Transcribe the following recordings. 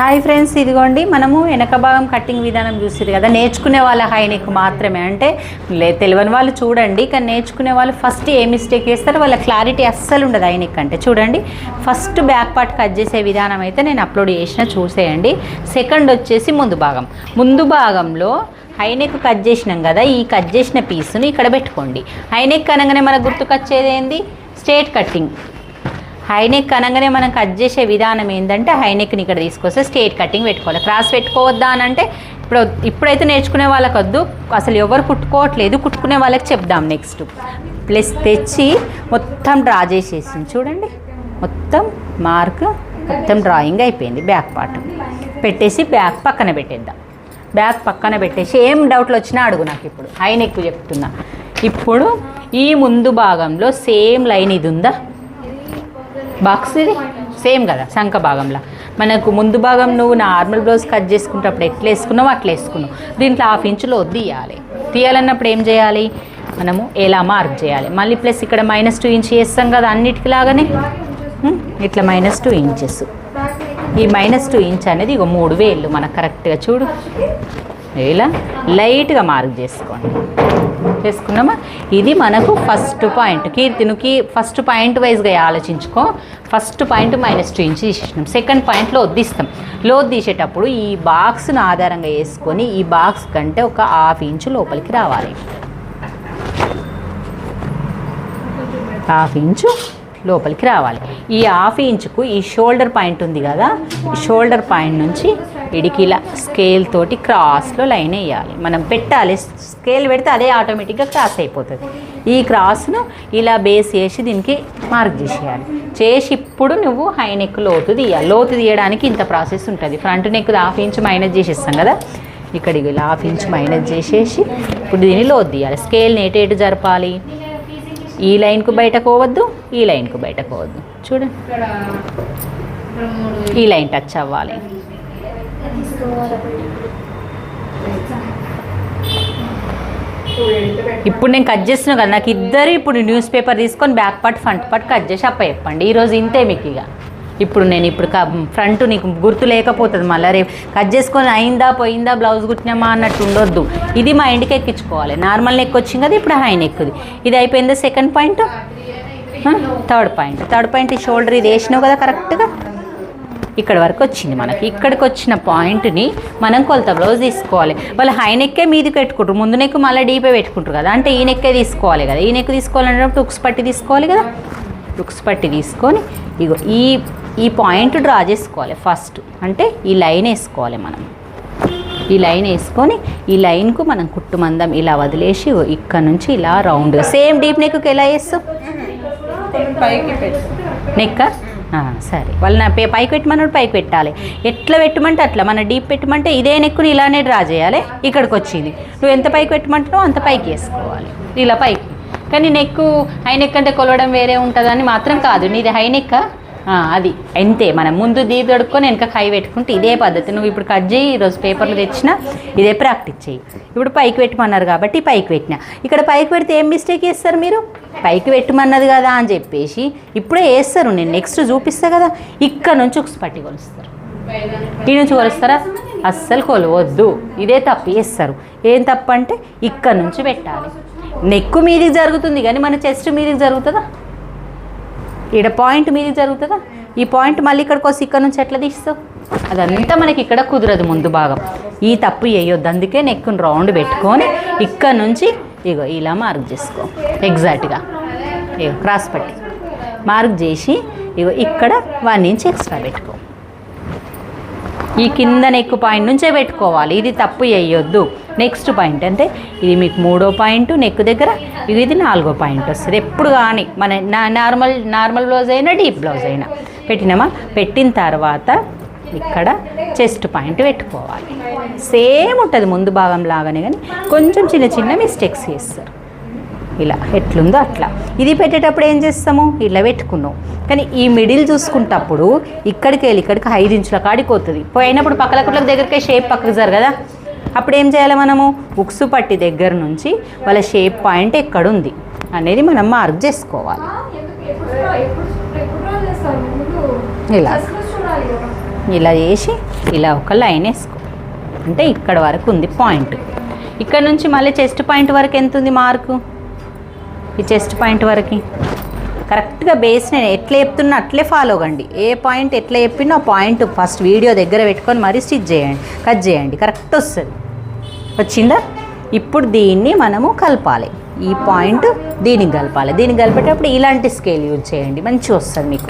Hi friends, ఇదిగోండి మనము వెనక భాగం కట్టింగ్ విధానం చూసారు కదా. నేర్చుకునే వాళ్ళ హై నెక్ మాత్రమే, అంటే తెలియని వాళ్ళు చూడండి. కానీ నేర్చుకునే వాళ్ళు ఫస్ట్ ఏ మిస్టేక్ చేస్తారో వాళ్ళ క్లారిటీ అస్సలు ఉండదు హై నెక్ అంటే. చూడండి, ఫస్ట్ బ్యాక్ పార్ట్ కట్ చేసే విధానం అయితే నేను అప్లోడ్ చేసిన, చూసేయండి. సెకండ్ వచ్చేసి ముందు భాగంలో హై నెక్ కట్ చేసినాం కదా, ఈ కట్ చేసిన పీస్ని ఇక్కడ పెట్టుకోండి. హై నెక్ అనగానే మనకు గుర్తుకొచ్చేది ఏంది? Straight cutting. హై నెక్ అనగానే మనం కట్ చేసే విధానం ఏంటంటే హై నెక్ని ఇక్కడ తీసుకొస్తే స్ట్రేట్ కటింగ్ పెట్టుకోవాలి. క్రాస్ పెట్టుకోవద్దా అని అంటే ఇప్పుడైతే నేర్చుకునే వాళ్ళకి వద్దు, అసలు ఎవరు కుట్టుకోవట్లేదు, కుట్టుకునే వాళ్ళకి చెప్దాం నెక్స్ట్. ప్లస్ తెచ్చి మొత్తం డ్రా చేసేసింది. చూడండి, మొత్తం మార్క్ మొత్తం డ్రాయింగ్ అయిపోయింది. బ్యాక్ పార్ట్ పెట్టేసి బ్యాక్ పక్కన పెట్టేద్దాం. బ్యాక్ పక్కన పెట్టేసి ఏం డౌట్లు వచ్చినా అడుగు నాకు. ఇప్పుడు హై నెక్ చెప్తున్నా. ఇప్పుడు ఈ ముందు భాగంలో సేమ్ లైన్ ఇది ఉందా? బాక్స్ ఇది సేమ్ కదా, శంఖ భాగంలో మనకు ముందు భాగం నువ్వు నార్మల్ బ్లౌజ్ కట్ చేసుకున్నప్పుడు ఎట్లా వేసుకున్నావు అట్లా వేసుకున్నావు. దీంట్లో 1/2 ఇంచులో తీయాలన్నప్పుడు ఏం చేయాలి? మనము ఎలా మార్క్ చేయాలి? మళ్ళీ ప్లస్ ఇక్కడ -2 ఇంచ్ చేస్తాం కదా అన్నిటికి లాగానే, ఇట్లా -2 ఇంచెస్. ఈ -2 ఇంచ్ అనేది 3 వేళ్ళు మనకు కరెక్ట్గా చూడు, ఇలా లైట్గా మార్క్ చేసుకున్నామా. ఇది మనకు ఫస్ట్ పాయింట్. కీర్తినికి ఫస్ట్ పాయింట్ వైజ్గా ఆలోచించుకో. ఫస్ట్ పాయింట్ -2 ఇంచ్ తీసేసినాం. సెకండ్ పాయింట్లో తీస్తాం. తీసేటప్పుడు ఈ బాక్స్ను ఆధారంగా వేసుకొని ఈ బాక్స్ కంటే ఒక 1/2 ఇంచు లోపలికి రావాలి. 1/2 ఇంచు లోపలికి రావాలి. ఈ 1/2 ఇంచుకు ఈ షోల్డర్ పాయింట్ ఉంది కదా, ఈ షోల్డర్ పాయింట్ నుంచి ఇడికిలా స్కేల్ తోటి క్రాస్లో లైన్ వేయాలి. మనం పెట్టాలి, స్కేల్ పెడితే అదే ఆటోమేటిక్గా క్రాస్ అయిపోతుంది. ఈ క్రాస్ను ఇలా బేస్ చేసి దీనికి మార్క్ చేసేయాలి. చేసి ఇప్పుడు నువ్వు హై నెక్ లోతు తీయాలి. లోతు తీయడానికి ఇంత ప్రాసెస్ ఉంటుంది. ఫ్రంట్ నెక్ 1/2 ఇంచు మైనస్ చేసేస్తాం కదా, ఇక్కడికి ఇలా 1/2 ఇంచు మైనస్ చేసేసి ఇప్పుడు దీన్ని లోతు తీయాలి. స్కేల్ని ఎటు జరపాలి? ఈ లైన్కు బయటకు పోవద్దు, ఈ లైన్కు బయటకు పోవద్దు. చూడండి, ఈ లైన్ టచ్ అవ్వాలి. ఇప్పుడు నేను కట్ చేస్తున్నా కదా, నాకు ఇద్దరు ఇప్పుడు న్యూస్ పేపర్ తీసుకొని back part front part cut చేసి చెప్పండి. ఈరోజు ఇంతే మీకు. ఇక ఇప్పుడు ఫ్రంట్ నీకు గుర్తు లేకపోతుంది. మళ్ళీ రేపు కట్ చేసుకొని అయిందా పోయిందా బ్లౌజ్ కుట్టినామా అన్నట్టు ఉండొద్దు. ఇది మా ఇంటికి ఎక్కించుకోవాలి. నార్మల్ నెక్ వచ్చింది కదా, ఇప్పుడు హై నెక్ది. ఇది అయిపోయిందా? Second point. థర్డ్ పాయింట్ ఈ షోల్డర్ ఇది వేసినావు కదా కరెక్ట్గా, ఇక్కడ వరకు వచ్చింది మనకి. ఇక్కడికి వచ్చిన పాయింట్ని మనం కొలత బ్లౌజ్ తీసుకోవాలి. వాళ్ళు హై నెక్కే మీదకి పెట్టుకుంటారు, ముందు నెక్ మళ్ళీ డీపే పెట్టుకుంటారు కదా, అంటే ఈ నెక్కే తీసుకోవాలి కదా. ఈ నెక్ తీసుకోవాలన్నప్పుడు ఉక్స్ పట్టి తీసుకోవాలి కదా. ఉక్స్ పట్టి తీసుకొని ఇగో ఈ పాయింట్ డ్రా చేసుకోవాలి ఫస్ట్. అంటే ఈ లైన్ వేసుకోవాలి మనం. ఈ లైన్ వేసుకొని ఈ లైన్కు మనం కుట్టు మందం ఇలా వదిలేసి ఇక్కడ నుంచి ఇలా రౌండ్గా సేమ్ డీప్ నెక్కి ఎలా వేస్తాం? నెక్క సరే, వాళ్ళు నా పైకి పెట్టమన్నాడు, పైకి పెట్టాలి. ఎట్లా పెట్టమంటే అట్లా. మన డీప్ పెట్టమంటే ఇదే నెక్కుని ఇలానే డ్రా చేయాలి. ఇక్కడికి వచ్చింది నువ్వు ఎంత పైకి పెట్టమంటున్నావు అంత పైకి వేసుకోవాలి, ఇలా పైకి. కానీ నెక్కు హై నెక్ అంటే కొలవడం వేరే ఉంటుందని మాత్రం కాదు. నీది హై నెక్క అది అంతే. మనం ముందు దీప్ దొడుక్కొని వెనక హై పెట్టుకుంటే ఇదే పద్ధతి. నువ్వు ఇప్పుడు కట్ చేయి, ఈరోజు పేపర్లు తెచ్చినా ఇదే ప్రాక్టీస్ చేయి. ఇప్పుడు పైకి పెట్టమన్నారు కాబట్టి పైకి పెట్టినా. ఇక్కడ పైకి పెడితే ఏం మిస్టేక్ చేస్తారు మీరు? పైకి పెట్టమన్నది కదా అని చెప్పేసి ఇప్పుడే వేస్తారు. నేను నెక్స్ట్ చూపిస్తా కదా. ఇక్కడ నుంచి ఉక్స్ పట్టి కొలుస్తారు. ఈ నుంచి కొలుస్తారా? అస్సలు కొలవద్దు, ఇదే తప్పు చేస్తారు. ఏం తప్పు అంటే ఇక్కడ నుంచి పెట్టాలి. నెక్కు మీదికి జరుగుతుంది కానీ మన చెస్ట్ మీదికి జరుగుతుందా? ఇక్కడ పాయింట్ మీదికి జరుగుతుందా? ఈ పాయింట్ మళ్ళీ ఇక్కడికి వస్తే ఇక్కడ నుంచి ఎట్లా తీస్తావు? అదంతా మనకి ఇక్కడ కుదరదు ముందు భాగం. ఈ తప్పు వేయొద్దు. అందుకే నెక్కును రౌండ్ పెట్టుకొని ఇక్కడ నుంచి ఇలా మార్క్ చేసుకో. ఎగ్జాక్ట్గా క్రాస్ పట్టి మార్క్ చేసి ఇక్కడ 1 ఇంచ్ ఎక్స్ట్రా పెట్టుకో. ఈ కింద నెక్ పాయింట్ నుంచే పెట్టుకోవాలి. ఇది తప్పు వేయొద్దు. నెక్స్ట్ పాయింట్ అంటే ఇది మీకు 3వ పాయింట్ నెక్ దగ్గర, ఇది 4వ పాయింట్ వస్తుంది. ఎప్పుడు కానీ మన నార్మల్ బ్లౌజ్ అయినా డీప్ బ్లౌజ్ అయినా పెట్టినామా, పెట్టిన తర్వాత ఇక్కడ చెస్ట్ పాయింట్ పెట్టుకోవాలి. సేమ్ ఉంటుంది ముందు భాగం లాగానే, కానీ కొంచెం చిన్న మిస్టేక్స్ చేస్తారు. ఇలా ఎట్లుందో అట్లా. ఇది పెట్టేటప్పుడు ఏం చేస్తాము? ఇలా పెట్టుకున్నాం. కానీ ఈ మిడిల్ చూసుకుంటప్పుడు ఇక్కడికి 5 ఇంచుల కాడికి పోతుంది. పోయినప్పుడు పక్కల దగ్గరికి షేప్ పక్కకు జరు కదా, అప్పుడు ఏం చేయాలి? మనము ఉక్సు పట్టి దగ్గర నుంచి వాళ్ళ షేప్ పాయింట్ ఎక్కడుంది అనేది మనం మార్క్ చేసుకోవాలి. ఇలా ఇలా చేసి ఇలా ఒక లైన్ వేసుకో. అంటే ఇక్కడ వరకు ఉంది పాయింట్. ఇక్కడ నుంచి మళ్ళీ చెస్ట్ పాయింట్ వరకు ఎంత ఉంది మార్కు? ఈ చెస్ట్ పాయింట్ వరకు కరెక్ట్గా బేస్ నేను ఎట్లా చెప్తున్నా అట్లే ఫాలో కండి. ఏ పాయింట్ ఎట్లా చెప్పినా ఆ పాయింట్ ఫస్ట్ వీడియో దగ్గర పెట్టుకొని మరీ స్టిచ్ చేయండి, కట్ చేయండి, కరెక్ట్ వస్తుంది. వచ్చిందా? ఇప్పుడు దీన్ని మనము కలపాలి. ఈ పాయింట్ దీనికి కలపాలి. దీనికి కలిపేటప్పుడు ఇలాంటి స్కేల్ యూజ్ చేయండి, మంచిగా వస్తుంది మీకు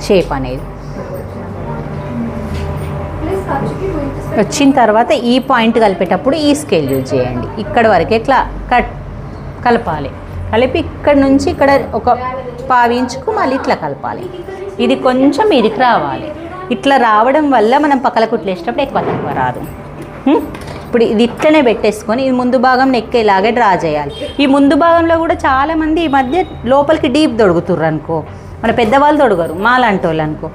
షేప్ అనేది. వచ్చిన తర్వాత ఈ పాయింట్ కలిపేటప్పుడు ఈ స్కేల్ యూజ్ చేయండి. ఇక్కడ వరకు ఇట్లా కలపాలి. కలిపి ఇక్కడ నుంచి ఇక్కడ ఒక పావించుకు మళ్ళీ ఇట్లా కలపాలి. ఇది కొంచెం ఇదికి రావాలి. ఇట్లా రావడం వల్ల మనం పక్కల కుట్లు వేసేటప్పుడు ఎక్కువ తక్కువ రాదు. ఇప్పుడు ఇది ఇట్లనే పెట్టేసుకొని ఇది ముందు భాగం నెక్కేలాగే డ్రా చేయాలి. ఈ ముందు భాగంలో కూడా చాలామంది ఈ మధ్య లోపలికి డీప్ తొడుగుతుర్రు అనుకో, మన పెద్దవాళ్ళు తొడగరు, మాలాంటి వాళ్ళు అనుకో.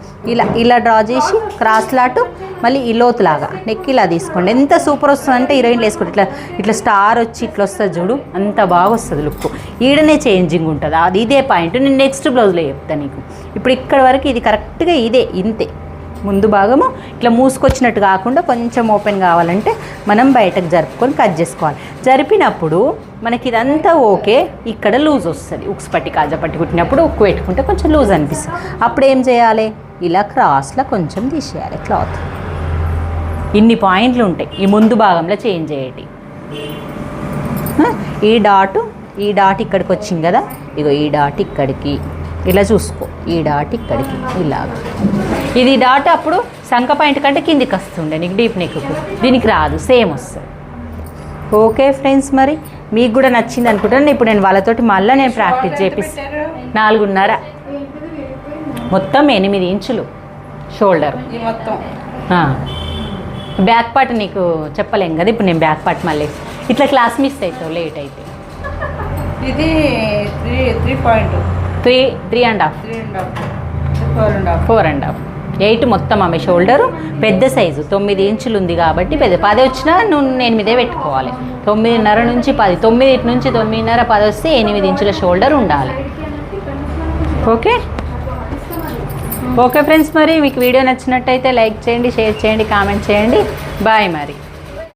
ఇలా డ్రా చేసి క్రాస్ లాటు మళ్ళీ ఈ లోతులాగా నెక్ ఇలా తీసుకోండి. ఎంత సూపర్ వస్తుంది అంటే హీరోయిన్లు వేసుకుంటే ఇట్లా స్టార్ వచ్చి ఇట్లా వస్తుంది చూడు, అంత బాగా వస్తుంది లుక్. ఈడనే చేంజింగ్ ఉంటుంది. అది ఇదే పాయింట్ నేను నెక్స్ట్ బ్లౌజ్లో చెప్తాను నీకు. ఇప్పుడు ఇక్కడ వరకు ఇది కరెక్ట్గా ఇదే ఇంతే. ముందు భాగము ఇట్లా మూసుకొచ్చినట్టు కాకుండా కొంచెం ఓపెన్ కావాలంటే మనం బయటకు జరుపుకొని కట్ చేసుకోవాలి. జరిపినప్పుడు మనకి ఇదంతా ఓకే, ఇక్కడ లూజ్ వస్తుంది. ఉక్స్ పట్టి కాజా పట్టి కుట్టినప్పుడు ఉక్కు పెట్టుకుంటే కొంచెం లూజ్ అనిపిస్తుంది. అప్పుడు ఏం చేయాలి? ఇలా క్రాస్లో కొంచెం తీసేయాలి క్లాత్. ఇన్ని పాయింట్లు ఉంటాయి ఈ ముందు భాగంలో చేంజ్ చేయండి. ఈ డాట్ ఇక్కడికి వచ్చింది కదా, ఇగో ఈ డాట్ ఇక్కడికి ఇలా చూసుకో, ఈ డాట్ ఇక్కడికి ఇలాగా. ఇది డాట్ అప్పుడు సంక పాయింట్ కంటే కిందికి వస్తుండే నీకు డీప్ నెక్కు, దీనికి రాదు, సేమ్ వస్తుంది. ఓకే ఫ్రెండ్స్, మరి మీకు కూడా నచ్చింది అనుకుంటాను. ఇప్పుడు నేను వాళ్ళతోటి మళ్ళీ నేను ప్రాక్టీస్ చేపిస్తాను. 4.5 మొత్తం 8 ఇంచులు షోల్డర్ మొత్తం. బ్యాక్ పార్ట్ నీకు చెప్పలేం కదా, ఇప్పుడు నేను బ్యాక్ పార్ట్ మళ్ళీ ఇట్లా క్లాస్ మిస్ అవుతావు లేట్ అయితే. ఇది 3.5 4.5 8 మొత్తం ఆమె షోల్డరు పెద్ద సైజు 9 ఇంచులు ఉంది కాబట్టి పెద్ద 10 వచ్చినా నువ్వు 8 పెట్టుకోవాలి. 9.5 నుంచి 10, 9 నుంచి 9.5 10 వస్తే 8 ఇంచుల షోల్డర్ ఉండాలి. ఓకే ఫ్రెండ్స్, మరి మీకు వీడియో నచ్చినట్టయితే లైక్ చేయండి, షేర్ చేయండి, కామెంట్ చేయండి. బాయ్ మరి.